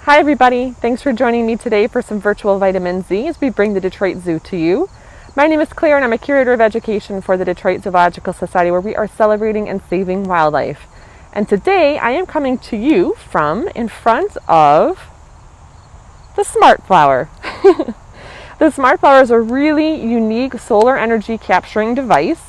Hi everybody, thanks for joining me today for some virtual vitamin Z as we bring the Detroit Zoo to you. My name is Claire and I'm a curator of education for the Detroit Zoological Society, where we are celebrating and saving wildlife. And today I am coming to you from in front of the Smartflower. The Smartflower is a really unique solar energy capturing device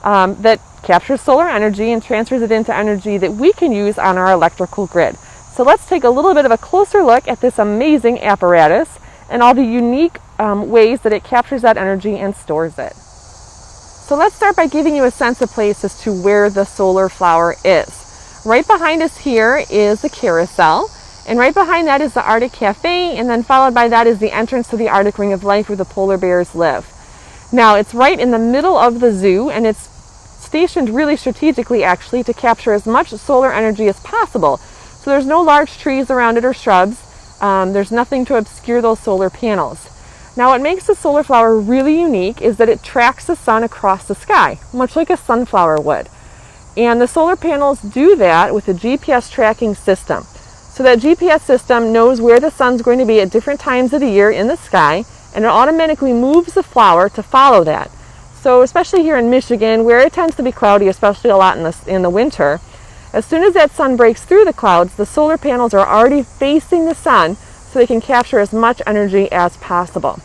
that captures solar energy and transfers it into energy that we can use on our electrical grid. So let's take a little bit of a closer look at this amazing apparatus and all the unique ways that it captures that energy and stores it. So let's start by giving you a sense of place as to where the solar flower is. Right behind us here is the carousel, and right behind that is the Arctic Cafe, and then followed by that is the entrance to the Arctic Ring of Life where the polar bears live. Now it's right in the middle of the zoo, and it's stationed really strategically actually to capture as much solar energy as possible. So there's no large trees around it or shrubs. There's nothing to obscure those solar panels. Now what makes the solar flower really unique is that it tracks the sun across the sky, much like a sunflower would. And the solar panels do that with a GPS tracking system. So that GPS system knows where the sun's going to be at different times of the year in the sky, and it automatically moves the flower to follow that. So especially here in Michigan, where it tends to be cloudy, especially a lot in the winter, as soon as that sun breaks through the clouds, the solar panels are already facing the sun so they can capture as much energy as possible.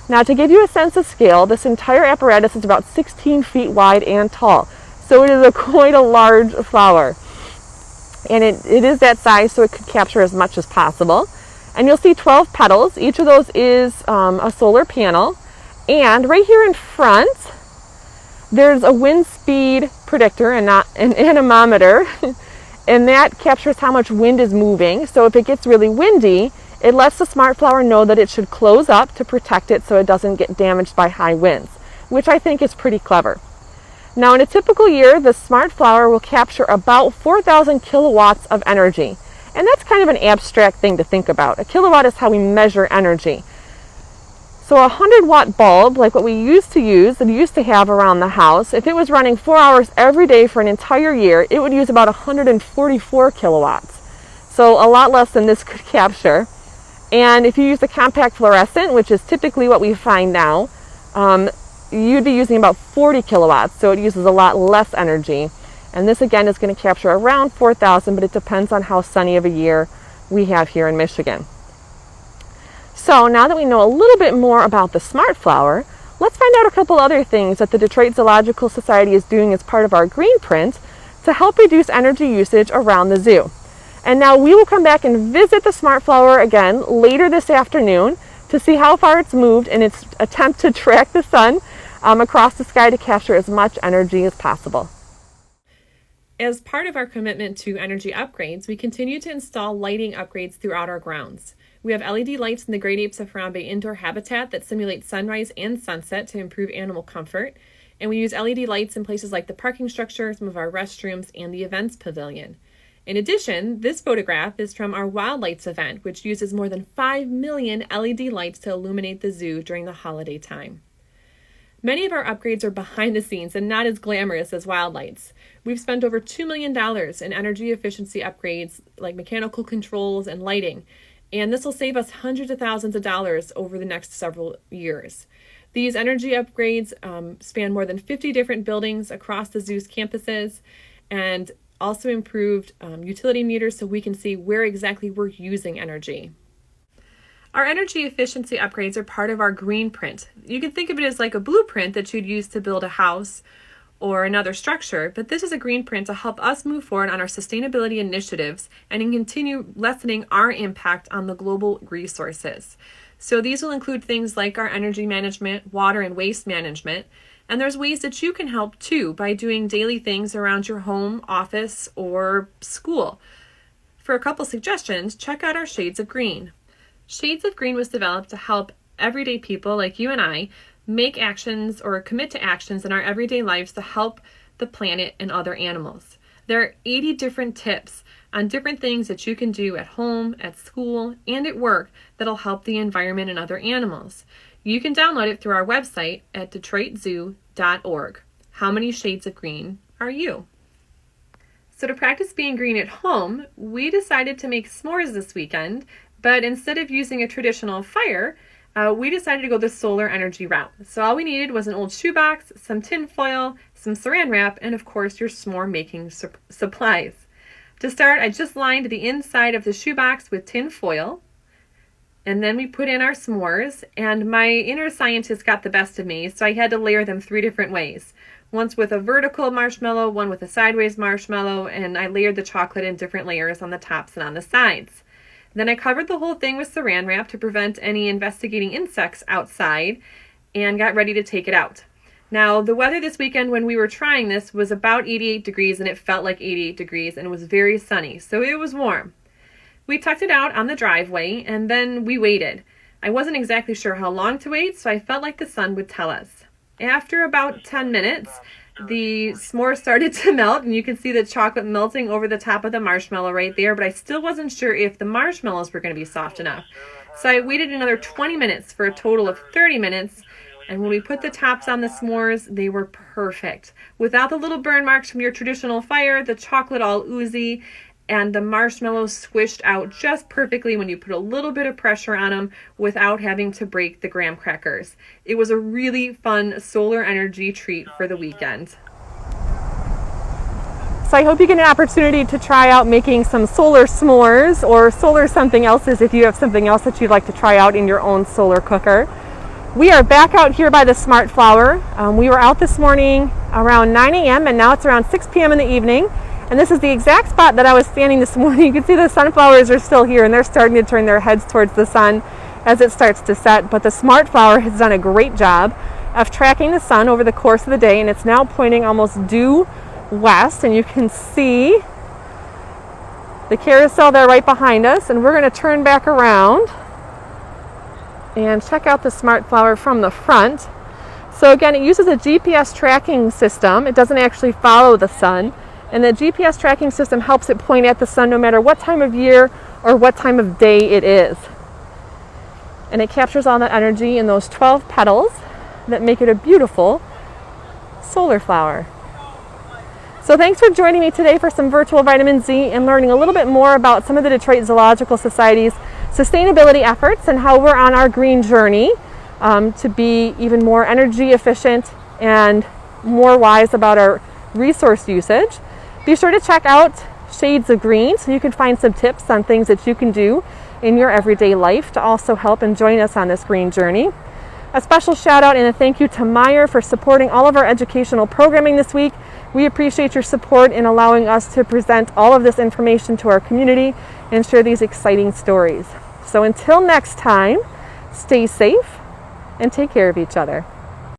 Now to give you a sense of scale, this entire apparatus is about 16 feet wide and tall. So it is quite a large flower. And it is that size so it could capture as much as possible. And you'll see 12 petals. Each of those is a solar panel. And right here in front, there's a wind speed predictor and not an anemometer. And that captures how much wind is moving. So if it gets really windy, it lets the Smartflower know that it should close up to protect it so it doesn't get damaged by high winds, which I think is pretty clever. Now in a typical year, the Smartflower will capture about 4,000 kilowatts of energy. And that's kind of an abstract thing to think about. A kilowatt is how we measure energy. So a 100-watt bulb, like what we used to have around the house, if it was running 4 hours every day for an entire year, it would use about 144 kilowatts. So a lot less than this could capture. And if you use the compact fluorescent, which is typically what we find now, you'd be using about 40 kilowatts, so it uses a lot less energy. And this again is going to capture around 4,000, but it depends on how sunny of a year we have here in Michigan. So now that we know a little bit more about the Smartflower, let's find out a couple other things that the Detroit Zoological Society is doing as part of our green print to help reduce energy usage around the zoo. And now we will come back and visit the Smartflower again later this afternoon to see how far it's moved in its attempt to track the sun across the sky to capture as much energy as possible. As part of our commitment to energy upgrades, we continue to install lighting upgrades throughout our grounds. We have LED lights in the Great Apes of Harambe indoor habitat that simulate sunrise and sunset to improve animal comfort. And we use LED lights in places like the parking structure, some of our restrooms, and the events pavilion. In addition, this photograph is from our Wild Lights event, which uses more than 5 million LED lights to illuminate the zoo during the holiday time. Many of our upgrades are behind the scenes and not as glamorous as Wild Lights. We've spent over $2 million in energy efficiency upgrades like mechanical controls and lighting, and this will save us hundreds of thousands of dollars over the next several years. These energy upgrades span more than 50 different buildings across the zoo's campuses, and also improved utility meters so we can see where exactly we're using energy. Our energy efficiency upgrades are part of our green print. You can think of it as like a blueprint that you'd use to build a house or another structure, but this is a green print to help us move forward on our sustainability initiatives and continue lessening our impact on the global resources. So these will include things like our energy management, water and waste management, and there's ways that you can help too by doing daily things around your home, office, or school. For a couple suggestions, check out our Shades of Green. Shades of Green was developed to help everyday people like you and I make actions or commit to actions in our everyday lives to help the planet and other animals. There are 80 different tips on different things that you can do at home, at school, and at work that'll help the environment and other animals. You can download it through our website at detroitzoo.org. How many shades of green are you? So to practice being green at home, we decided to make s'mores this weekend But instead of using a traditional fire, we decided to go the solar energy route. So all we needed was an old shoebox, some tin foil, some saran wrap, and of course your s'more making supplies. To start, I just lined the inside of the shoebox with tin foil, and then we put in our s'mores, and my inner scientist got the best of me, so I had to layer them 3 different ways. Once with a vertical marshmallow, one with a sideways marshmallow, and I layered the chocolate in different layers on the tops and on the sides. Then I covered the whole thing with saran wrap to prevent any investigating insects outside, and got ready to take it out. Now, the weather this weekend when we were trying this was about 88 degrees, and it felt like 88 degrees, and it was very sunny, so it was warm. We tucked it out on the driveway, and then we waited. I wasn't exactly sure how long to wait, so I felt like the sun would tell us. After about 10 minutes, the s'more started to melt, and you can see the chocolate melting over the top of the marshmallow right there, but I still wasn't sure if the marshmallows were going to be soft enough. So I waited another 20 minutes for a total of 30 minutes, and when we put the tops on the s'mores, they were perfect. Without the little burn marks from your traditional fire, the chocolate all oozy, and the marshmallows squished out just perfectly when you put a little bit of pressure on them without having to break the graham crackers. It was a really fun solar energy treat for the weekend. So I hope you get an opportunity to try out making some solar s'mores or solar something else's if you have something else that you'd like to try out in your own solar cooker. We are back out here by the Smartflower. We were out this morning around 9 a.m. and now it's around 6 p.m. in the evening. And this is the exact spot that I was standing this morning. You can see the sunflowers are still here and they're starting to turn their heads towards the sun as it starts to set. But the Smartflower has done a great job of tracking the sun over the course of the day, and it's now pointing almost due west. And you can see the carousel there right behind us. And we're going to turn back around and check out the Smartflower from the front. So again, it uses a GPS tracking system. It doesn't actually follow the sun. And the GPS tracking system helps it point at the sun no matter what time of year or what time of day it is. And it captures all the energy in those 12 petals that make it a beautiful solar flower. So thanks for joining me today for some virtual vitamin Z and learning a little bit more about some of the Detroit Zoological Society's sustainability efforts and how we're on our green journey to be even more energy efficient and more wise about our resource usage. Be sure to check out Shades of Green so you can find some tips on things that you can do in your everyday life to also help and join us on this green journey. A special shout out and a thank you to Meijer for supporting all of our educational programming this week. We appreciate your support in allowing us to present all of this information to our community and share these exciting stories. So until next time, stay safe and take care of each other.